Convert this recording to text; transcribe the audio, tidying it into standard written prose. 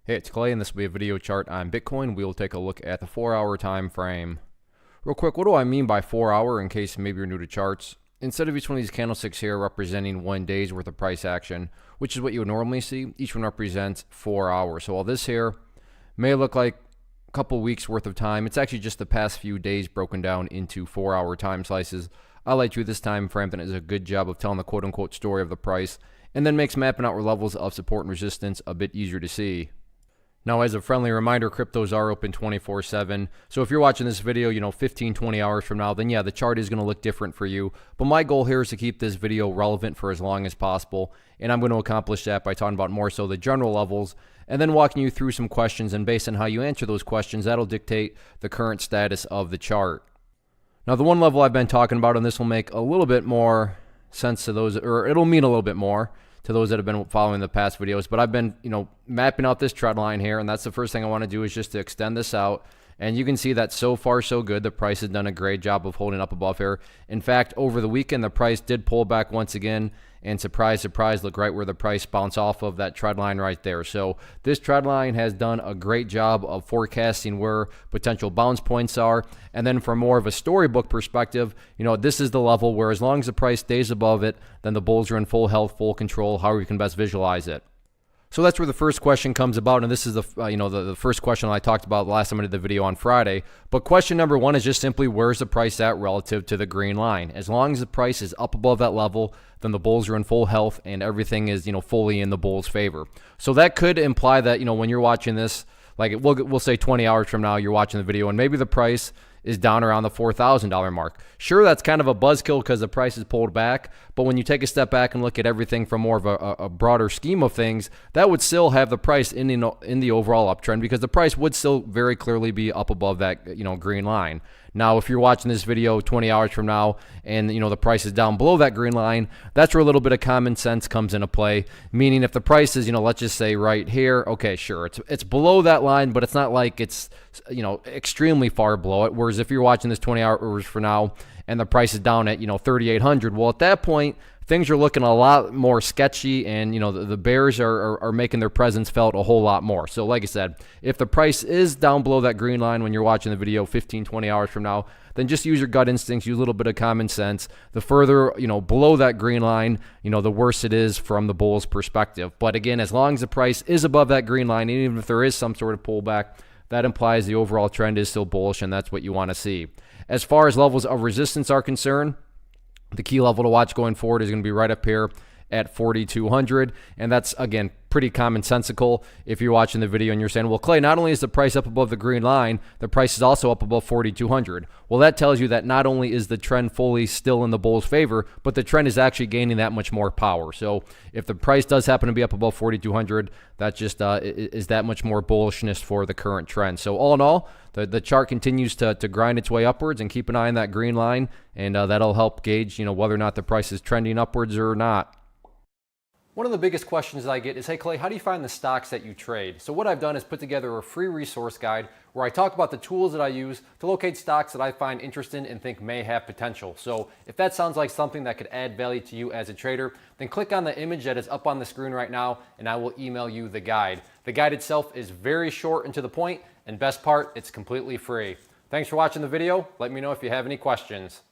Hey, it's Clay, and this will be a video chart on Bitcoin. We'll take a look at the 4-hour time frame. Real quick, what do I mean by 4-hour in case maybe you're new to charts? Instead of each one of these candlesticks here representing 1 day's worth of price action, which is what you would normally see, each one represents 4 hours. So while this here may look like a couple weeks worth of time, it's actually just the past few days broken down into 4-hour time slices. I like you this time frame that does a good job of telling the quote-unquote story of the price, and then makes mapping out levels of support and resistance a bit easier to see. Now, as a friendly reminder, cryptos are open 24/7. So if you're watching this video, 15, 20 hours from now, then yeah, the chart is going to look different for you. But my goal here is to keep this video relevant for as long as possible. And I'm going to accomplish that by talking about more so the general levels and then walking you through some questions. And based on how you answer those questions, that'll dictate the current status of the chart. Now, the one level I've been talking about, and this will make a little bit more sense to those, or it'll mean a little bit more to those that have been following the past videos, but I've been, mapping out this trend line here, and that's the first thing I want to do is just to extend this out. And you can see that so far so good. The price has done a great job of holding up above here. In fact, over the weekend, the price did pull back once again, and surprise, surprise, look right where the price bounced off of that trend line right there. So this trend line has done a great job of forecasting where potential bounce points are. And then from more of a storybook perspective, this is the level where as long as the price stays above it, then the bulls are in full health, full control, however you can best visualize it. So that's where the first question comes about, and this is the first question I talked about last time I did the video on Friday. But question number one is just simply, where's the price at relative to the green line? As long as the price is up above that level, then the bulls are in full health and everything is fully in the bulls' favor. So that could imply that when you're watching this, like we'll say 20 hours from now, you're watching the video and maybe the price is down around the $4,000 mark. Sure, that's kind of a buzzkill because the price is pulled back, but when you take a step back and look at everything from more of a broader scheme of things, that would still have the price in the overall uptrend, because the price would still very clearly be up above that green line. Now, if you're watching this video 20 hours from now and the price is down below that green line, that's where a little bit of common sense comes into play. Meaning, if the price is let's just say right here, okay, sure, it's below that line, but it's not like it's extremely far below it. Whereas if you're watching this 20 hours from now and the price is down at 3,800, well, at that point things are looking a lot more sketchy, and the bears are making their presence felt a whole lot more. So like I said, if the price is down below that green line when you're watching the video 15, 20 hours from now, then just use your gut instincts, use a little bit of common sense. The further below that green line, the worse it is from the bulls' perspective. But again, as long as the price is above that green line, even if there is some sort of pullback, that implies the overall trend is still bullish, and that's what you want to see. As far as levels of resistance are concerned, the key level to watch going forward is going to be right up here at 4,200, and that's, again, pretty commonsensical. If you're watching the video and you're saying, well, Clay, not only is the price up above the green line, the price is also up above 4,200. Well, that tells you that not only is the trend fully still in the bulls' favor, but the trend is actually gaining that much more power. So if the price does happen to be up above 4,200, that just is that much more bullishness for the current trend. So all in all, the chart continues to grind its way upwards, and keep an eye on that green line, and that'll help gauge whether or not the price is trending upwards or not. One of the biggest questions I get is, hey Clay, how do you find the stocks that you trade? So what I've done is put together a free resource guide where I talk about the tools that I use to locate stocks that I find interesting and think may have potential. So if that sounds like something that could add value to you as a trader, then click on the image that is up on the screen right now, and I will email you the guide. The guide itself is very short and to the point, and best part, it's completely free. Thanks for watching the video. Let me know if you have any questions.